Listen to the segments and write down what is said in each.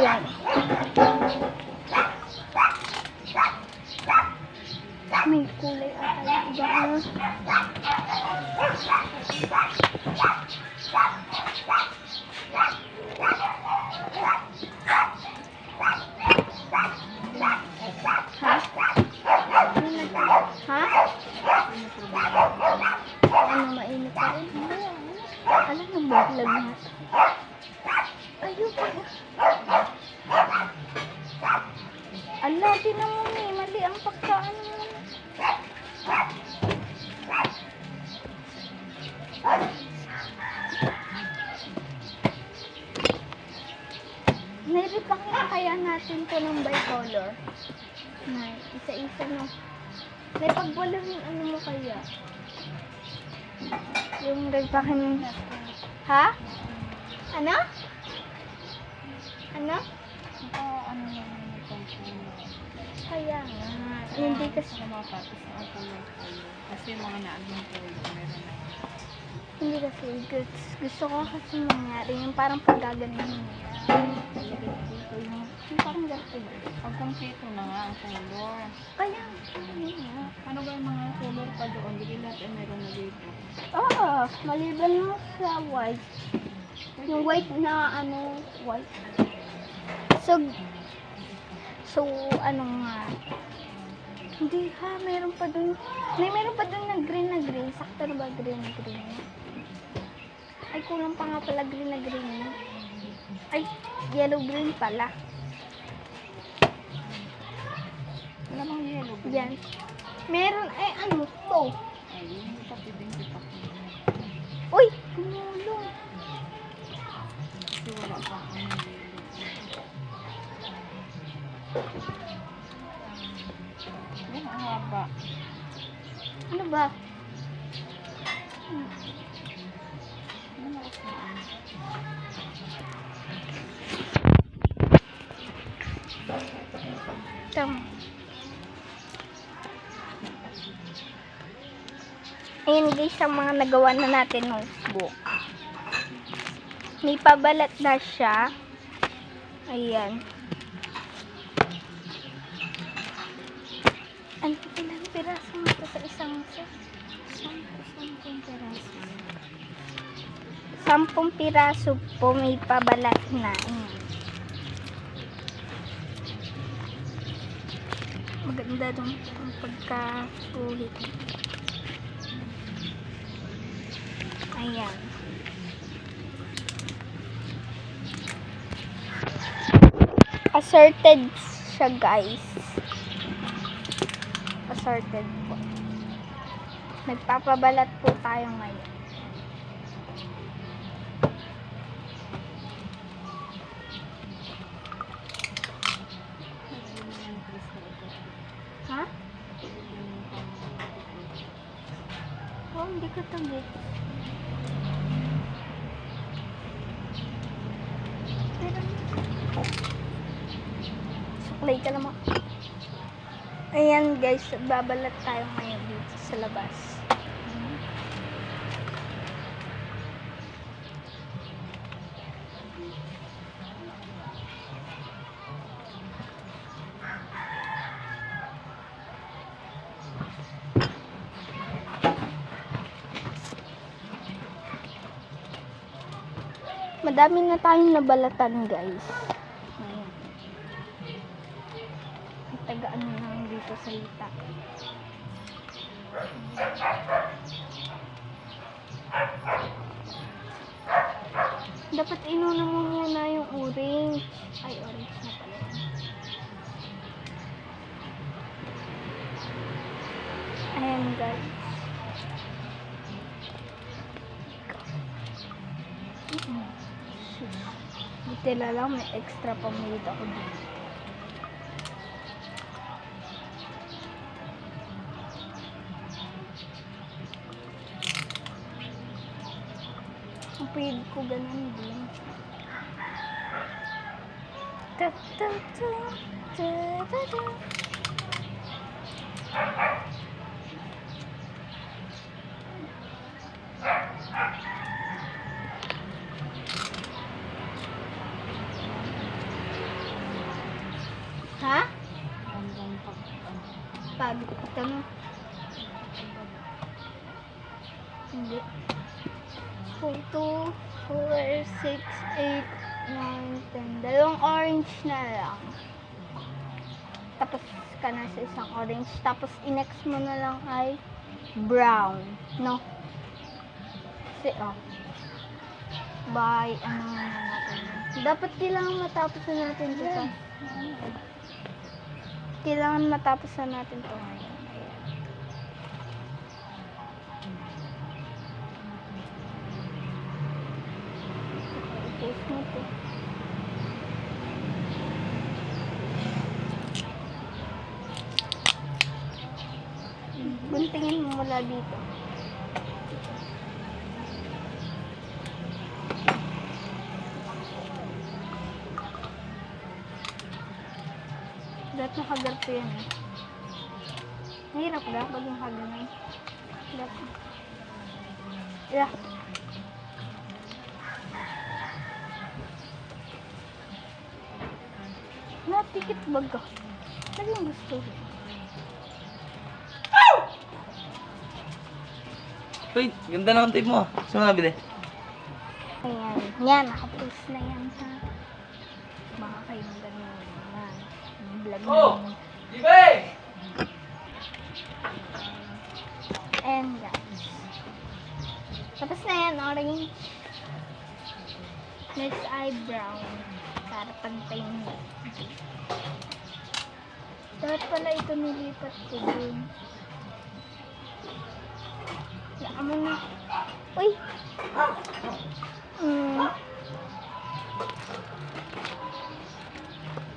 Ayan. May kulay ata yung iba. Ano, mainit pa rin? Alam mo, baglag na. Ayun pa. Ala, tinan mo ni, mali ang pagkaan mo. Nairepack na kaya natin to ng bicolor. Na, isa-isa no. Naipagwala yung ano mo kaya. Yung repakin. Ha? Ano? Ano? Ano naman yung Kaya nga. Hindi kasi mapatis na color. Kasi mga naandang color meron na. hindi kasi gusto ko kasi mangyari yung parang paggaganin niya. Dito yung parang ganito ba? Pag kumpleto na nga ang color. Kaya nga. Ano ba yung mga color pa doon? Hindi lahat ay meron na dito. Oo, maliban mo sa white. Yung white na ano, white. So ano nga. Hindi ha, meron pa dun. Meron pa dun na green. Sakto na ba green? Ay, kulang pa nga pala green. Ay, yellow-green pala. Wala bang yellow? Yan. Meron, ay ano to? Ay, hindi pa pwedeng sipak. Uy, gumulong. Kasi wala pa ang yellow. Yan ang haba. Ano ba? Ano oras na ano? Tama. Ayun guys, ang mga nagawa na natin notebook. May pabalat na siya. Ayan. Ilang piraso mo ito sa isang set? 10 piraso. 10 piraso po may pabalat na. Maganda dong pagkapuhit. Ayan. Assorted siya guys. Assorted po. Nagpapabalat po tayo ngayon. Ha? Oh, hindi ko tagit. Suklay ka naman. Ayan guys, babalat tayo ngayon dito sa labas. Madami na tayong nabalatan guys. Ayan. Tagaan na lang dito sa lita. Dapat inuna mo muna yung orange. Ay, orange na pala. Ayan guys. Buti na lang may extra pamilid ako dito. Ang pwede ko ganun din. Pagod ka na. Hindi. 4, 2, 4, 6, 8, 9, 10. Dalawang orange na lang. Tapos ka na sa isang orange. Tapos i-next mo na lang ay brown. No? Kasi, by, ano na natin yun. Dapat kailangan matapos na natin dito. Kailangan matapos na natin to ngayon. Ayan. I-post mo to. Guntingin mo mula dito. Dapat nakagarto yan eh. Mahirap ga pag yung haganan. Dapat. Yeah. Natikit baga. Ano yung gusto? Uy, ganda ng tape mo. Saan mo nabili? Ayan. Yan, nakapost na yan ha. Baka kayo magano'n naman. Yung vlog namin. Ibe! And guys. Tapos na yan, orange. Next eyebrow. Para pantay mo. Dapat pala ito nilipat ko dun. Yaan mo na. Uy!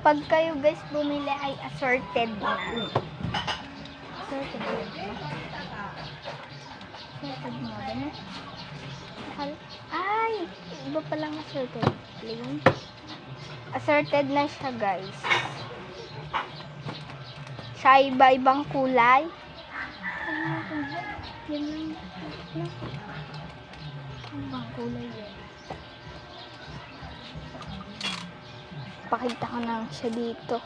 Pag kayo guys bumili ay assorted na. Assorted na. Assorted mo ba na? Ay! Iba palang assorted. Plain. Assorted na siya guys. Siya iba-ibang kulay. Yan lang. Ibang kulay yan. Pakita ko lang siya dito.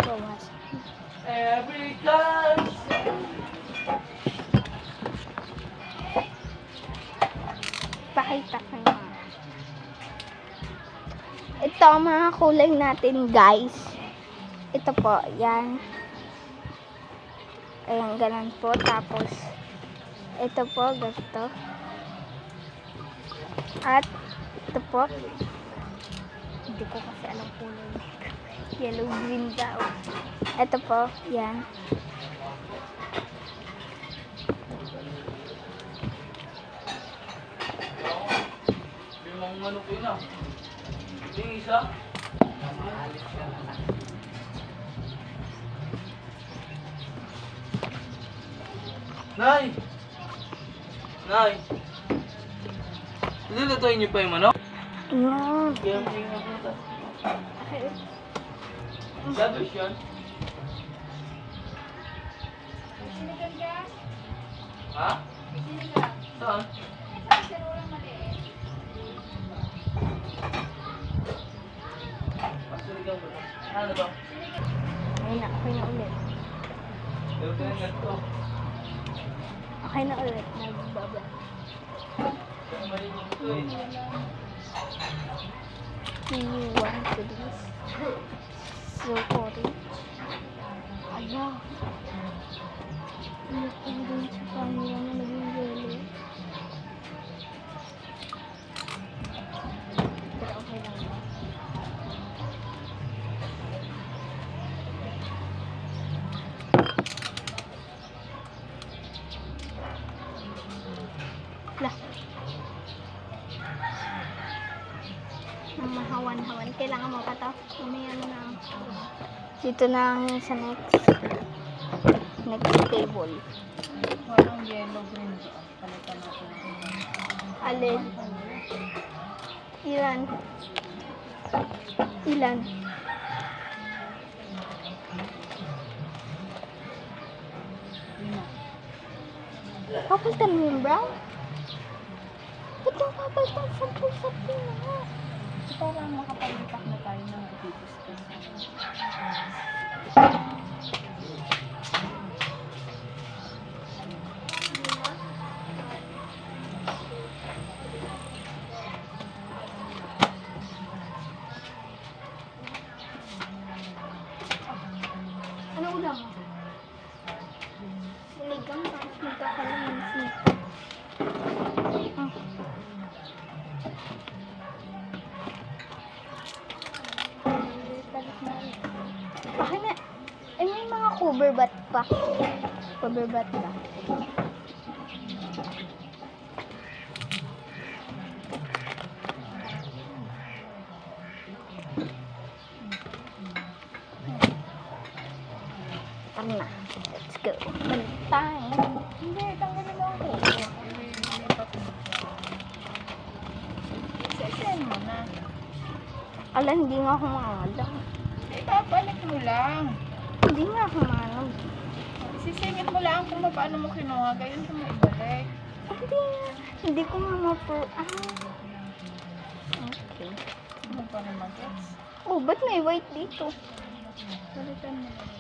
Bawasan. Every time. Pakita ko nga. Ito ang mga kulay natin guys. Ito po, yan. Ayan, ganun po. Tapos, ito po, ganito. At, ito po. Hindi ko kasi alam kulay. Yellow, green daw. Ito po, yan. Limang manok yun ah. Yung isa. Nay! Nay! Lulutuin niyo pa yung manok? Yan. Kaya mo yung nabutas. Dabis yun? Ha? Saan? Pasurigang mo. Ano ba? Ayun na, okay na ulit. Lulutuin na ito. Okay na ulit. Nagbaba. Do you want to this? So orange. Ayaw. Yung orange sa camera na naging yellow. Pero okay lang ba? Lah. Mahawan-hawan. Kailangan mo pa to. Umaya mo na. Dito na ang sa next table. Walang yellow, green. Palitan natin. Alin? Ilan? Ilan? Papalitan mo yung brown? Ba't yung papalitan? Sampu-sampu na. Para makapag-ipak na tayo ng ipipis ko. Puberbat pa. Puberbat pa. Tara na. Let's go. Balik tayo. Hindi, tanggalin mo ako. Lipat mo. Isa-isahin mo na. Ala, hindi nga ako maalam. Ibabalik mo lang. Hindi nga ako maalam. Sisingit mo lang kung paano mo kinuha. Ganyan mo ibalik. Hindi nga. Hindi ko nga ma-per... Okay. Ano pa na mag-gets? Oh, ba't may white dito? Balikan mo lang.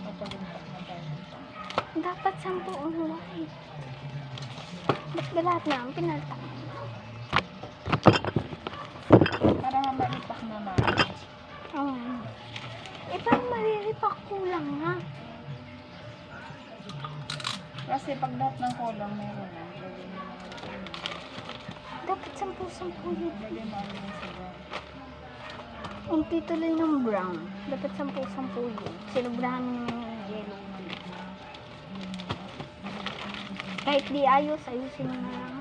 Papalimpak na tayo. Dapat 10 ang white. Ba't ba lahat na ang pinalta? Para mamalipak naman. Oo. Eh, parang malilipak kulang nga. Kasi pag lahat ng kulang meron na. Lagay mo na. Dapat 10 yun. Lagay mo ang mga sa brown. Ang tituloy ng brown. Dapat 10 yun. Sinubrahan mo naman yung yellow. Kahit di ayos, ayusin mo na lang.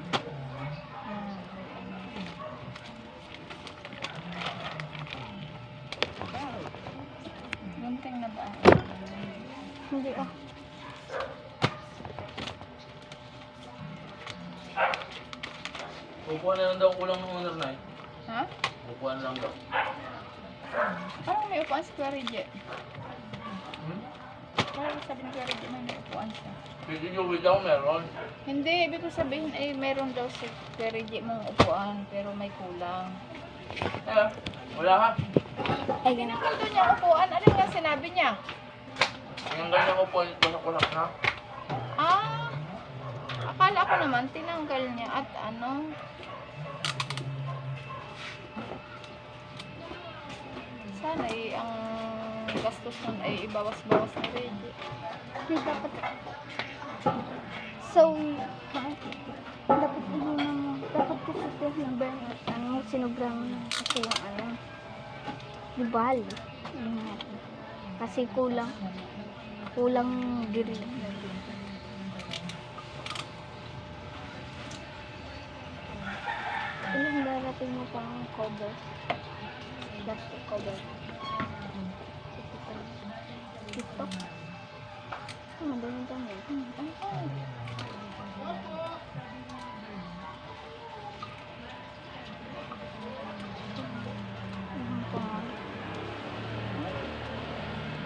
Gunting na ba? Hindi ah. Kukuha na lang daw kulang ng owner na eh. Ha? Kukuha na lang daw. Parang may upuan si Kuya Reggie. Hmm? Parang sabi ni Kuya Reggie may upuan siya. Pwede nyo daw meron. Hindi, ibig ko sabihin ay meron daw si Kuya Reggie mong upuan pero may kulang. Eh, wala ka. Ay, ganun. Tinanggal doon niya upuan. Ano nga sinabi niya? Yung ganyan ko po, basak-basak na. Ah, akala ko naman tinanggal niya at ano. Sana ang gastos nun ay ibawas-bawas na rin. Hindi dapat. So, ha? Dapat inunan mo. Dapat kasi na burn out. Ano, sinubra mo na. Kasi yung ano, dibal. Kasi kulang. Kulang green. Ilang darating mo pa ang cover? Plastic cover. Ito. Oh, madami dami. Ayan ko nga.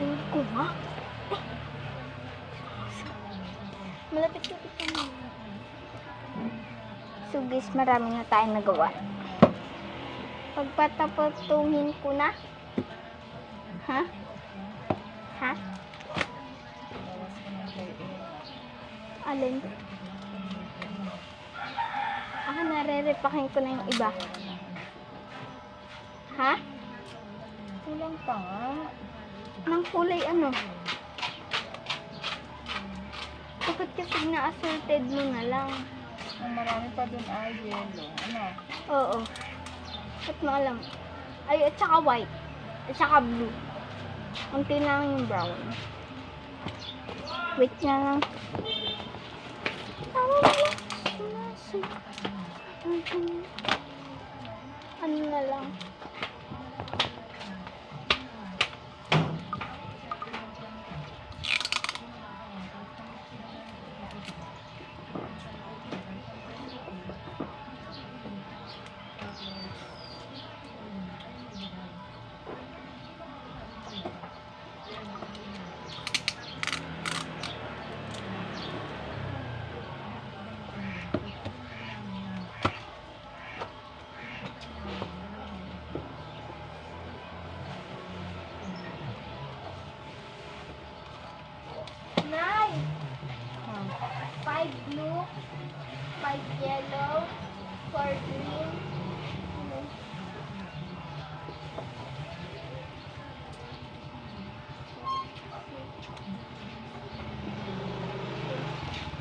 Ayan ko nga. Malapit-lapit ka na. So guys, marami na tayong nagawa. Pagpatapatuhin ko na. Ha? Ha? Bawas ko ng kay Alin? Nare-repakin ko na yung iba. Ha? Kulang pa nga. Nang kulay ano? Dapat kasi na-assorted mo na lang. Ang marami pa dun ay yellow. Ano? Oo. At maalam. Ay, at saka white. At saka blue. Unti lang yung brown. Wait nga lang. Ano na lang. Nine. 5 blue, 5 yellow, 4 green,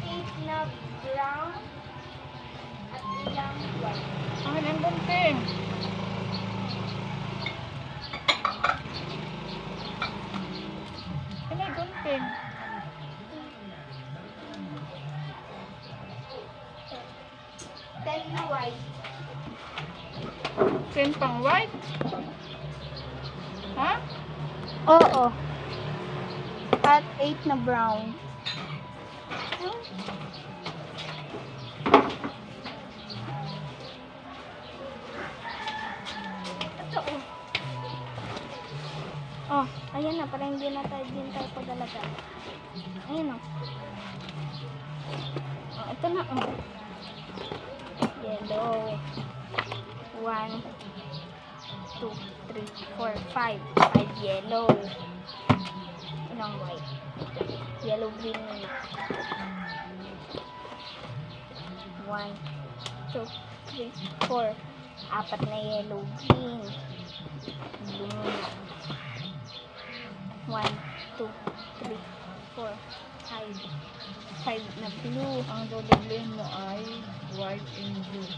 8 na brown, at ilang white. Akin ang gunting. pang white? Ha? Oo. At 8 na brown. Ito, oh. Oh, ayan na. Parang hindi na tayo din tayo padalaga. Ayan, oh. Oh, ito na, oh. Yellow. 1, 2, 3, 4, 5. 5 yellow. Ilang white? Yellow, green, ulit. 1, 2, 3, 4. 4 na yellow, green. Blue. 1, 2, 3, 4, 5. 5 na blue. Ang dodoblihin mo ay white and blue.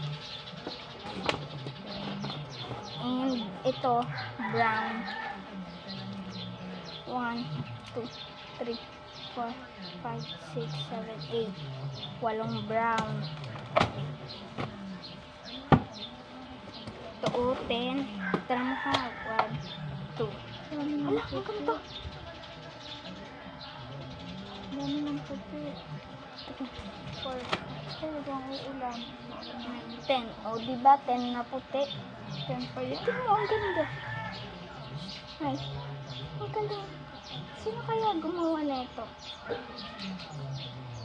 And ito, brown. 1, 2, 3, 4, 5, 6, 7, 8. 8 brown. Ito, 10. Tara mo ka. 1, 2. Ala, ang ganda. Dami ng puti. 4, Talagang uulan. 10. O, diba 10 na puti? 10 pa yan. Tingnan mo, ang ganda. Ay, ang ganda. Sino kaya gumawa nito?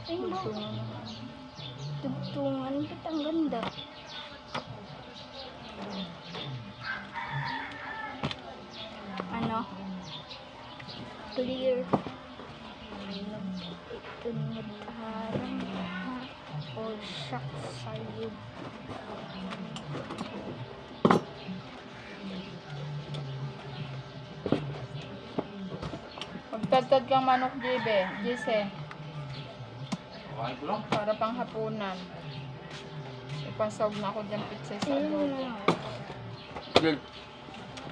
Ayun ba? Tugtungan. Ba't ang ganda? Ano? Clear. Ito harang ha. O shucks sa'yo. Magtadtad kang manok, Jibe. Jise. Kumain ko lang. Para pang hapunan. Ipasawag na ako dyan pizza sa Ayun adobo. na. Good.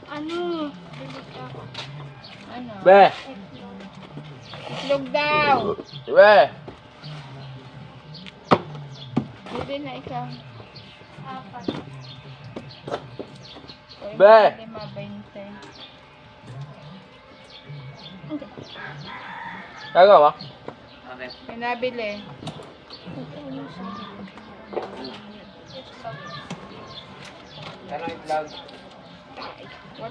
Ano? Bilis ako. Ano? Be! Itlog daw! Be! Hindi na ikaw. 4. Be! 5, 20. Hindi. Gagawa? Okay. May nabili. Tanong itlog. 4.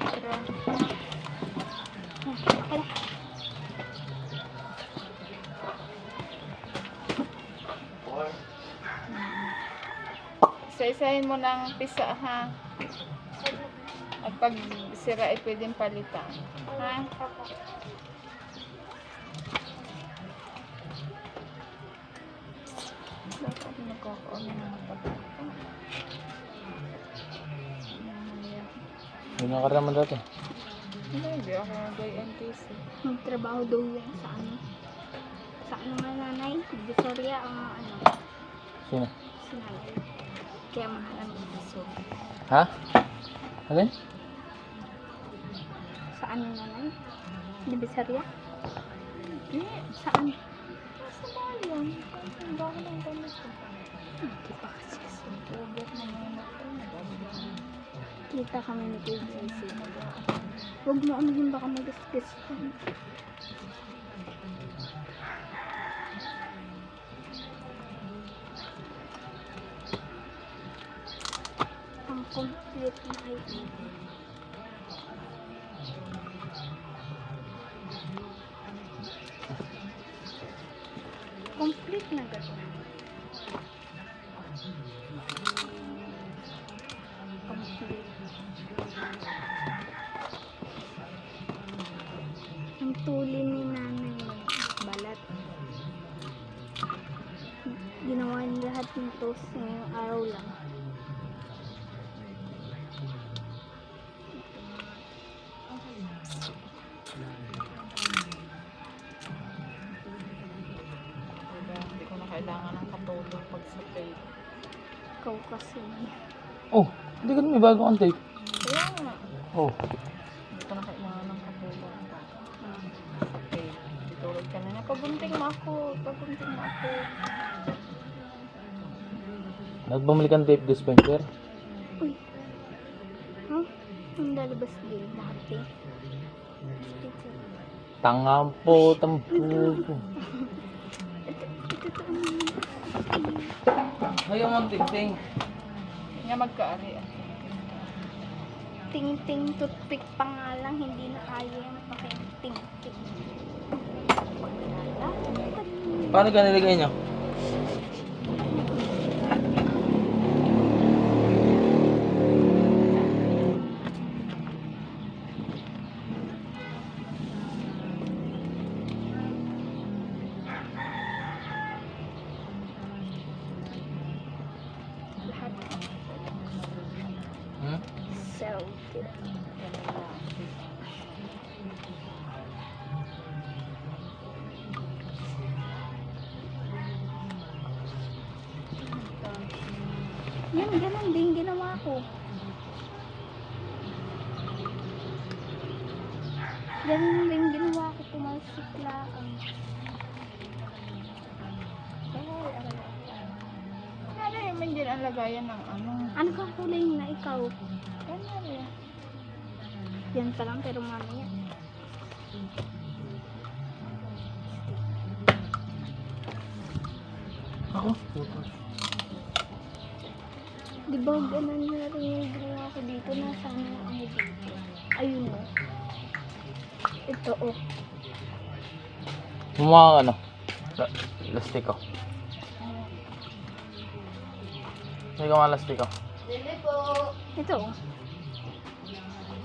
Isa-isahin mo ng pisa, ha? At pag sira ay pwedeng palitan. Ha? Bakit nagkakaon ng mga patata? Yun ang naman dati. Hindi ako nag-NTC. Magtrabaho daw yan sa ano. Sa ano nga nanay? Victoria ang ano. Sino? Si nanay. Kaya mahal ang piso. Ha? Alin? Sa ano nanay? Di Victoria? Hindi. Saan? Nasa bayan. Ang dami ng ganito. Hindi pa kasi. Ugat na mga ito. Kita kami ni KJC. Huwag mo anuhin baka magasgas ka. Ang complete na ID. Complete na gano'n. Complete. Ang tuli ni nanay balat. Ginawa niya lahat ng toast ngayong araw lang. Diba? Hindi ko na kailangan ng katulong pag sa tape. Ikaw kasi. Oh, hindi ka may bago ang tape. Kaya nga. Oh. Hindi ko na kailangan ng katulong pa. Sa tape. Ditulog ka na. Pabunting mo ako. Pabunting mo ako. Nagbumalik ang tape dispenser. Uy. Huh? Ang lalabas din dati. Tangampo, tampupo. Ayaw mong ting-ting. Nga magkaari. Ting-ting toothpick pa nga lang, hindi na kaya yung ting-ting. Paano ka nilagay nyo? Lahat Hmm? selfie. Yan, ganun din ginawa ko. Ganun din ginawa ko, pumasok lang. Ano naman din ang lagayan ng ano? Ano kang kulay na ikaw? Ganyan eh. Yan pa lang, pero mamaya. Ako? Di ba ganun na rin yung ginawa ko dito? Nasaan na ako dito? Ayun o. Ito o. Gumawa ka ano? Lastiko. Hindi ka mga lastiko. Ito o.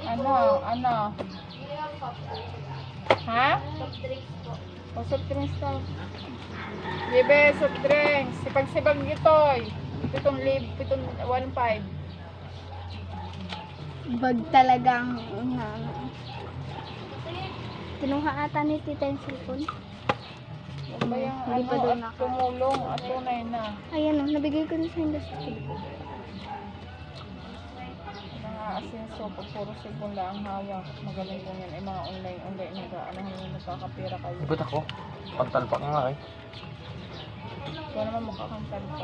Ano? Ano? Ha? O soft drinks daw. Libe, soft drinks. Sipag-sipag gitoy. 1.5. Bag talagang kinuha ata ni tita yung cellphone. Ano ba yung Hindi pa ano? daw At naka- tumulong at tunay na. Ayan o, nabigay ko na sa industry. Nang-aasenso pag puro cellphone lang ang hawak. Magaling po yan. Ay mga online nag-ano yung nagkakapira kayo. Ikot ako. Pagtalpak nga eh. Ikaw naman makakantal pa.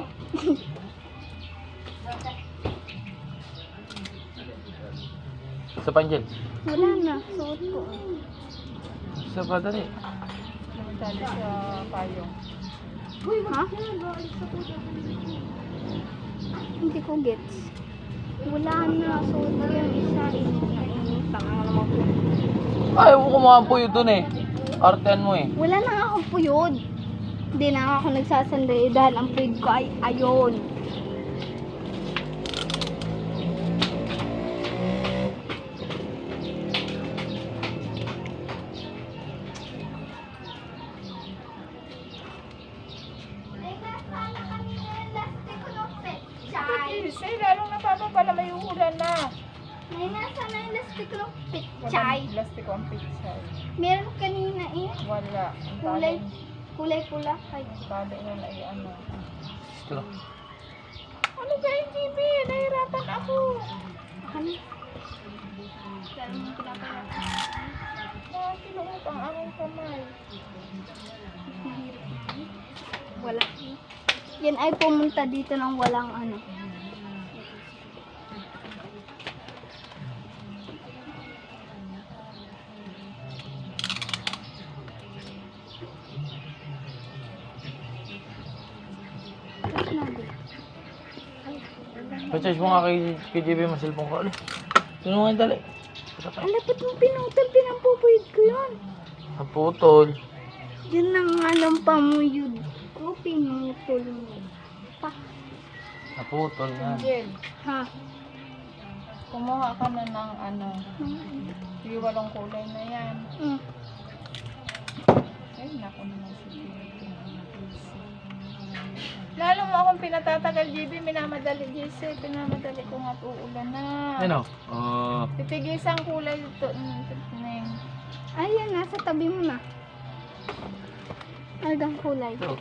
Sa panjel. Wala na, suot ko. Sa padali. Nagtali sa payong. Ha? Hindi ko gets. Wala na, suot ko yung isa. Init na naman ko. Ayaw ko kumampuyo dun eh. Artean mo eh. Wala na nga akong puyod. Hindi na nga ako nagsasanday dahil ang puyod ko ay ayon. Kasi lalong napapapala may ulan na. May nasa na yung elastic ng Walang pichay. plastic ang pizza. Meron kanina eh. Wala. Ang Kulay. tali- Kulay-pula. Ay, ang tali nila ay ano. Ito. Ano kayo, GB? Nahirapan ako. ano? Lalo mo pinapalatan. Kinuot ang aking kamay. Wala. Yan ay pumunta dito ng walang ano. Tapos na din. Pa-charge mo nga kay JB mo cellphone ko. Ali. Sino nga yung dali? Ang lapit mo pinutol, pinampupuyod ko yun. Naputol. Yun na nga lang pamuyod ko, pinutol mo. Pa. Naputol yan. Angel, Ha? kumuha ka na ng ano. Yung walong kulay na yan. Mm. Ay, naku naman si GB. Lalo mo akong pinatatagal, GB. Minamadali, JC. Pinamadali ko nga at uulan na. Ano? Titigisang kulay ito. Ayan, nasa tabi mo na. Algang kulay. Ito.